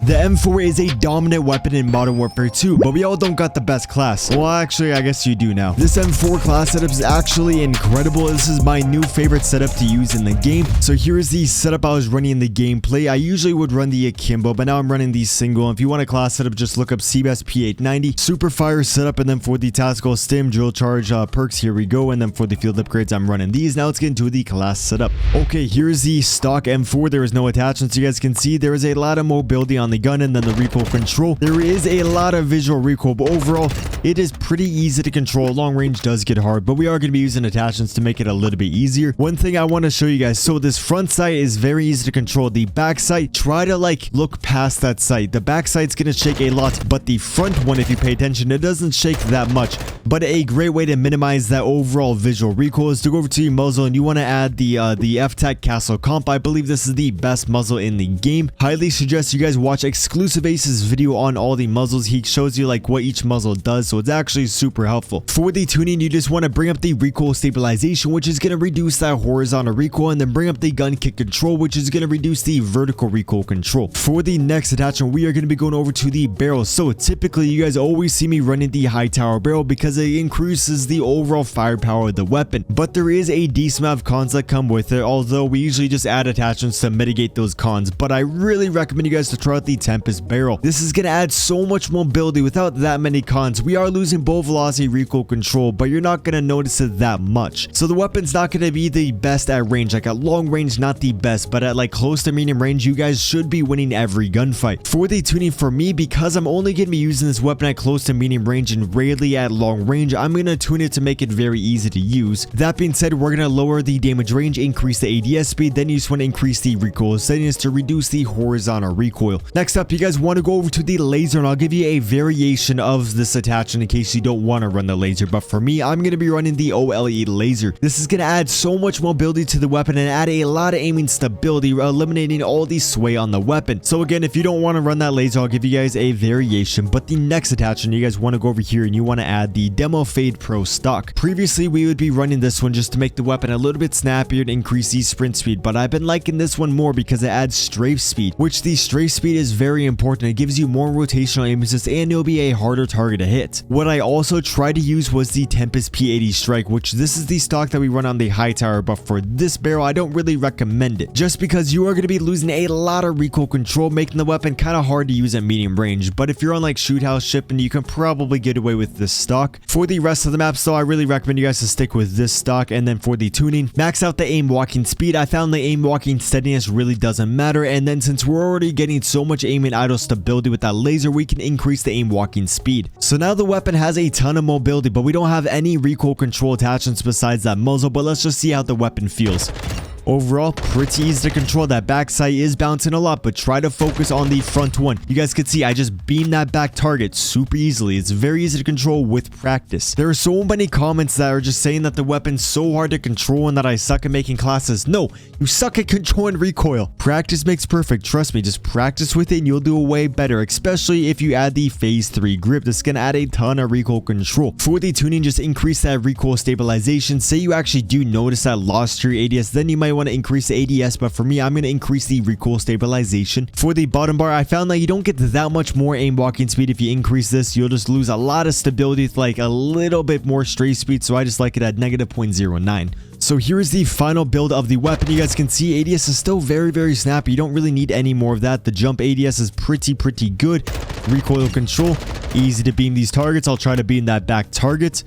The M4 is a dominant weapon in Modern Warfare 2, but we all don't got the best class. Well, actually, I guess you do now. This M4 class setup is actually incredible. This is my new favorite setup to use in the game. So here's the setup I was running in the gameplay. I usually would run the akimbo, but now I'm running the single. If you want a class setup, just look up Cbass P890, super fire setup, and then for the tactical stim, drill charge perks, here we go. And then for the field upgrades, I'm running these. Now let's get into the class setup. Okay, here's the stock M4. There is no attachments. You guys can see there is a lot of mobility on the gun, and then the recoil control. There is a lot of visual recoil, but overall it is pretty easy to control. Long range does get hard, but we are going to be using attachments to make it a little bit easier. One thing I want to show you guys, so this front sight is very easy to control. The back sight, try to like look past that sight. The back sight's going to shake a lot, but the front one, if you pay attention, it doesn't shake that much. But a great way to minimize that overall visual recoil is to go over to your muzzle, and you want to add the FTAC Castle Comp. I believe this is the best muzzle in the game. Highly suggest you guys watch Exclusive Ace's video on all the muzzles. He shows you like what each muzzle does, so it's actually super helpful. For the tuning, you just want to bring up the recoil stabilization, which is going to reduce that horizontal recoil, and then bring up the gun kick control, which is going to reduce the vertical recoil control. For the next attachment, we are going to be going over to the barrel. So typically you guys always see me running the high tower barrel because it increases the overall firepower of the weapon, but there is a decent amount of cons that come with it, although we usually just add attachments to mitigate those cons. But I really recommend you guys to try out the Tempest barrel. This is going to add so much mobility without that many cons. We are losing bullet velocity, recoil control, but you're not going to notice it that much. So the weapon's not going to be the best at range. Like at long range, not the best, but at like close to medium range, you guys should be winning every gunfight. For the tuning, for me, because I'm only going to be using this weapon at close to medium range and rarely at long range, I'm going to tune it to make it very easy to use. That being said, we're going to lower the damage range, increase the ADS speed, then you just want to increase the recoil settings to reduce the horizontal recoil. Next up, you guys want to go over to the laser, and I'll give you a variation of this attachment in case you don't want to run the laser. But for me, I'm going to be running the OLE laser. This is going to add so much mobility to the weapon and add a lot of aiming stability, eliminating all the sway on the weapon. So again, if you don't want to run that laser, I'll give you guys a variation. But the next attachment, you guys want to go over here and you want to add the Demo Fade Pro stock. Previously, we would be running this one just to make the weapon a little bit snappier and increase the sprint speed, but I've been liking this one more because it adds strafe speed, which the strafe speed is very important. It gives you more rotational aim assist and it'll be a harder target to hit. What I also tried to use was the Tempest P80 Strike, which this is the stock that we run on the high tower, but for this barrel, I don't really recommend it just because you are going to be losing a lot of recoil control, making the weapon kind of hard to use at medium range. But if you're on like shoot house shipping, you can probably get away with this stock. For the rest of the maps, though, I really recommend you guys to stick with this stock. And then for the tuning, max out the aim walking speed. I found the aim walking steadiness really doesn't matter, and then since we're already getting so much aim and idle stability with that laser, we can increase the aim walking speed. So now the weapon has a ton of mobility, but we don't have any recoil control attachments besides that muzzle. But let's just see how the weapon feels. Overall, pretty easy to control. That back sight is bouncing a lot, but try to focus on the front one. You guys can see I just beamed that back target super easily. It's very easy to control with practice. There are so many comments that are just saying that the weapon's so hard to control and that I suck at making classes. No, you suck at controlling recoil. Practice makes perfect. Trust me, just practice with it and you'll do way better, especially if you add the phase 3 grip. This is going to add a ton of recoil control. For the tuning, just increase that recoil stabilization. Say you actually do notice that loss to your ADS, then you might want to increase the ADS, but for me, I'm going to increase the recoil stabilization. For the bottom bar, I found that you don't get that much more aim walking speed. If you increase this, you'll just lose a lot of stability with like a little bit more strafe speed, so I just like it at -0.09. So here's the final build of the weapon. You guys can see ADS is still very snappy. You don't really need any more of that. The jump ADS is pretty good. Recoil control, easy to beam these targets. I'll try to beam that back target.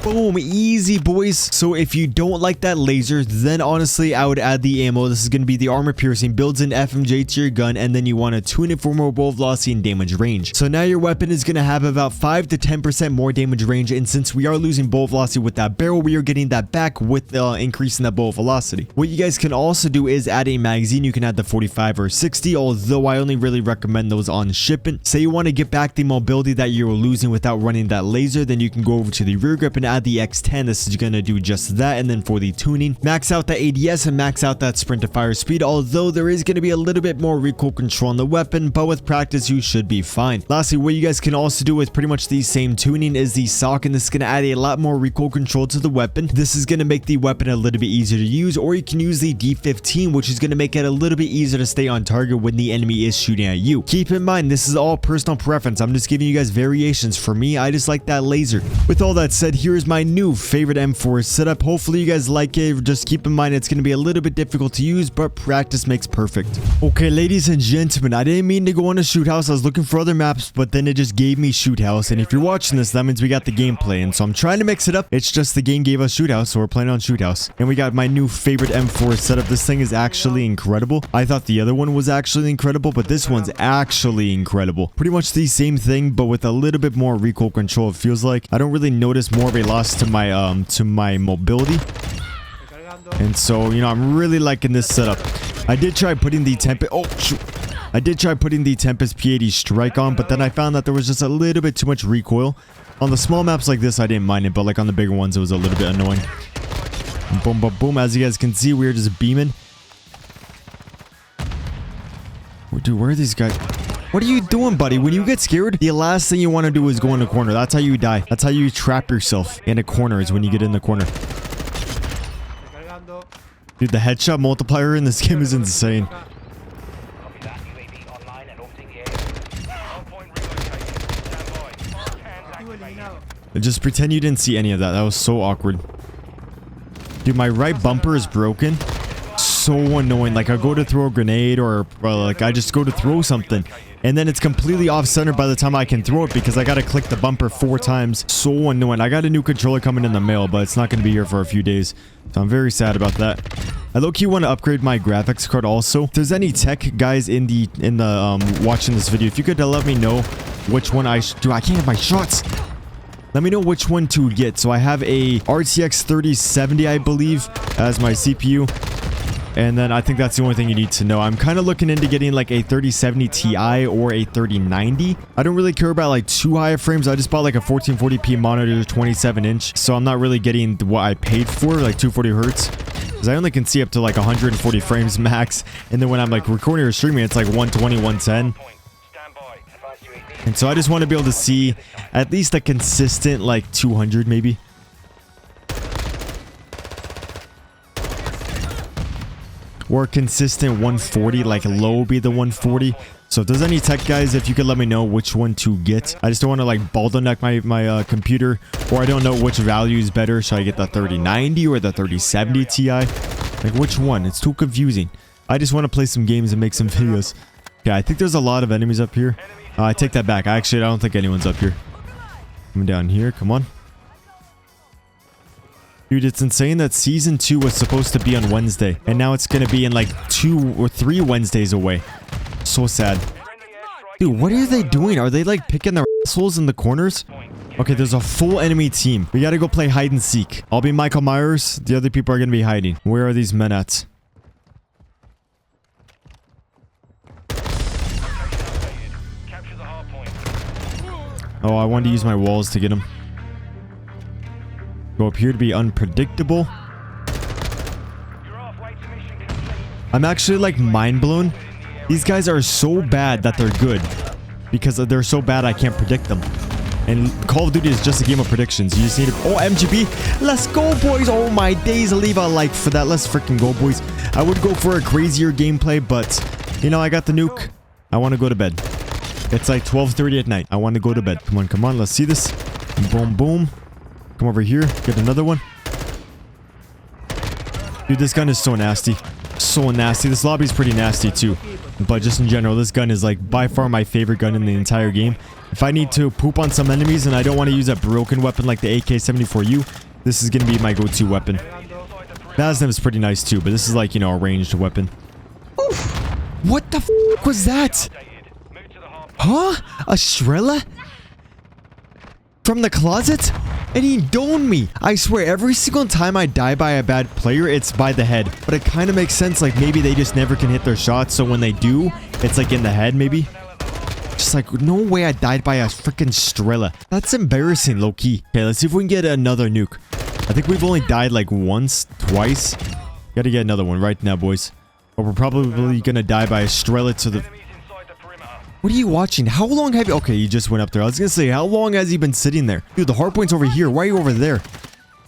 Boom, easy boys. So if you don't like that laser, then honestly I would add the ammo. This is going to be the armor piercing, builds in FMJ to your gun, and then you want to tune it for more bullet velocity and damage range. So now your weapon is going to have about 5 to 10% more damage range, and since we are losing bullet velocity with that barrel, we are getting that back with increasing that bullet velocity. What you guys can also do is add a magazine. You can add the 45 or 60, although I only really recommend those on shipment. Say you want to get back the mobility that you were losing without running that laser, then you can go over to the rear grip and add the X10. This is going to do just that. And then for the tuning, max out the ADS and max out that sprint to fire speed, although there is going to be a little bit more recoil control on the weapon, but with practice you should be fine. Lastly, what you guys can also do with pretty much the same tuning is the sock, and this is going to add a lot more recoil control to the weapon. This is going to make the weapon a little bit easier to use, or you can use the D15, which is going to make it a little bit easier to stay on target when the enemy is shooting at you. Keep in mind, this is all personal preference. I'm just giving you guys variations. For me, I just like that laser. With all that said, here's my new favorite M4 setup. Hopefully you guys like it. Just keep in mind it's going to be a little bit difficult to use, but practice makes perfect. Okay, ladies and gentlemen, I didn't mean to go on a shoot house. I was looking for other maps, but then it just gave me shoot house. And if you're watching this, that means we got the gameplay. And so I'm trying to mix it up. It's just the game gave us shoot house, so we're playing on shoot house. And we got my new favorite M4 setup. This thing is actually incredible. I thought the other one was actually incredible, but this one's actually incredible. Pretty much the same thing, but with a little bit more recoil control. It feels like I don't really notice more of a loss to my mobility. And so, you know, I'm really liking this setup. I did try putting the Tempest P80 Strike on, but then I found that there was just a little bit too much recoil. On the small maps like this, I didn't mind it, but like on the bigger ones, it was a little bit annoying. Boom, boom, boom. As you guys can see, we're just beaming. Dude, where are these guys? What are you doing, buddy? When you get scared, the last thing you want to do is go in a corner. That's how you die. That's how you trap yourself in a corner, is when you get in the corner. Dude, the headshot multiplier in this game is insane. Just pretend you didn't see any of that. That was so awkward. Dude, my right bumper is broken. So annoying. Like, I go to throw a grenade or like I just go to throw something, and then it's completely off center by the time I can throw it because I gotta click the bumper 4 times. So annoying. I got a new controller coming in the mail, but it's not gonna be here for a few days, so I'm very sad about that. I low-key want to upgrade my graphics card also. If there's any tech guys in the watching this video, if you could let me know which one I should do. I can't have my shots. Let me know which one to get. So I have a RTX 3070, I believe, as my CPU. And then I think that's the only thing you need to know. I'm kind of looking into getting like a 3070 Ti or a 3090. I don't really care about like too high of frames. I just bought like a 1440p monitor, 27-inch. So I'm not really getting what I paid for, like 240 hertz. Because I only can see up to like 140 frames max. And then when I'm like recording or streaming, it's like 120, 110. And so I just want to be able to see at least a consistent like 200 maybe. Or a consistent 140, like low be the 140. So if there's any tech guys, if you could let me know which one to get. I just don't want to like bottleneck my computer, or I don't know which value is better. Should I get the 3090 or the 3070 Ti? Like which one? It's too confusing. I just want to play some games and make some videos. Yeah, I think there's a lot of enemies up here. I take that back. I don't think anyone's up here. Coming down here. Come on. Dude, it's insane that Season 2 was supposed to be on Wednesday. And now it's going to be in like 2 or 3 Wednesdays away. So sad. Dude, what are they doing? Are they like picking their assholes in the corners? Okay, there's a full enemy team. We got to go play hide and seek. I'll be Michael Myers. The other people are going to be hiding. Where are these men at? Oh, I wanted to use my walls to get him. Go up here to be unpredictable. I'm actually like mind blown. These guys are so bad that they're good. Because they're so bad I can't predict them. And Call of Duty is just a game of predictions. You just need to... Oh, MGB. Let's go, boys. Oh, my days. Leave a like for that. Let's freaking go, boys. I would go for a crazier gameplay, but... You know, I got the nuke. I want to go to bed. It's like 12:30 at night. I want to go to bed. Come on, come on. Let's see this. Boom, boom. Come over here. Get another one. Dude, this gun is so nasty. So nasty. This lobby is pretty nasty too. But just in general, this gun is like by far my favorite gun in the entire game. If I need to poop on some enemies and I don't want to use a broken weapon like the AK-74U, this is going to be my go-to weapon. Vasnem is pretty nice too, but this is like, you know, a ranged weapon. Oof. What the f was that? Huh? A Shrella? From the closet? And he domed me. I swear, every single time I die by a bad player, it's by the head. But it kind of makes sense, like maybe they just never can hit their shots, so when they do, it's like in the head maybe. Just like, no way I died by a freaking Strela. That's embarrassing, low-key. Okay, let's see if we can get another nuke. I think we've only died like once, twice. Gotta get another one right now, boys. But we're probably gonna die by a Strela to the... What are you watching? How long have you... Okay, you just went up there. I was gonna say, how long has he been sitting there? Dude, the hard point's over here. Why are you over there?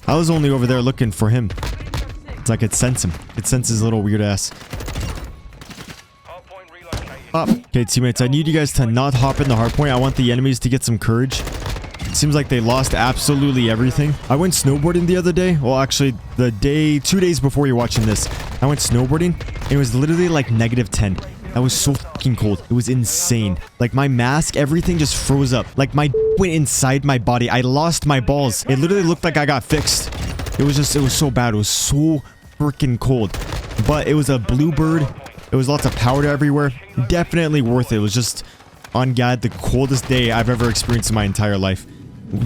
I was only over there looking for him. It's like it sense him. It senses his little weird ass. Up. Okay, teammates, I need you guys to not hop in the hard point. I want the enemies to get some courage. It seems like they lost absolutely everything. I went snowboarding the other day. Well, actually, 2 days before you're watching this, I went snowboarding. It was literally like -10. That was so fucking cold. It was insane. Like my mask, everything just froze up. Like my went inside my body. I lost my balls. It literally looked like I got fixed. It was so bad. It was so freaking cold. But it was a bluebird. It was lots of powder everywhere. Definitely worth it. It was just, on God, the coldest day I've ever experienced in my entire life.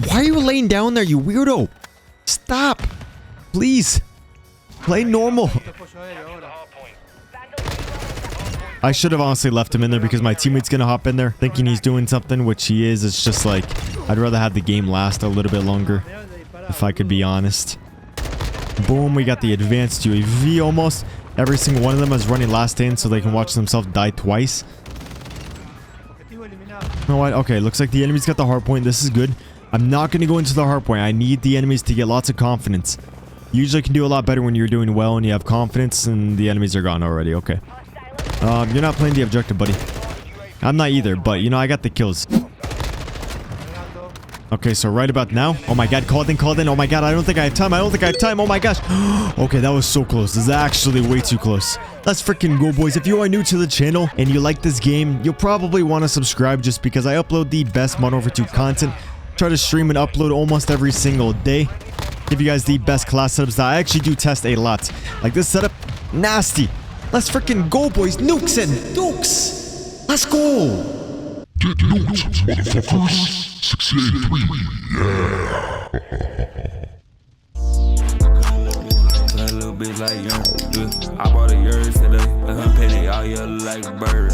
Why are you laying down there, you weirdo? Stop. Please. Play normal. I should have honestly left him in there because my teammate's gonna hop in there thinking he's doing something, which he is. It's just like, I'd rather have the game last a little bit longer, if I could be honest. Boom, we got the advanced UAV almost. Every single one of them is running last in so they can watch themselves die twice. You know what? Okay, looks like the enemy's got the hard point. This is good. I'm not going to go into the hard point. I need the enemies to get lots of confidence. You usually can do a lot better when you're doing well and you have confidence and the enemies are gone already. Okay. You're not playing the objective, buddy. I'm not either, but you know, I got the kills. Okay, so right about now. Oh my god, called in. Oh my god, I don't think I have time. Oh my gosh. Okay, that was so close. This is actually way too close. Let's freaking go, boys. If you are new to the channel and you like this game, you'll probably want to subscribe just because I upload the best Modern Warfare 2 content. Try to stream and upload almost every single day. Give you guys the best class setups that I actually do test a lot. Like this setup, nasty. Let's freaking go, boys. Nukes and dukes. Let's go. Get nuked, motherfuckers. 683, yeah. That little bitch like young, I bought a yard today, let her pay it all year like a bird.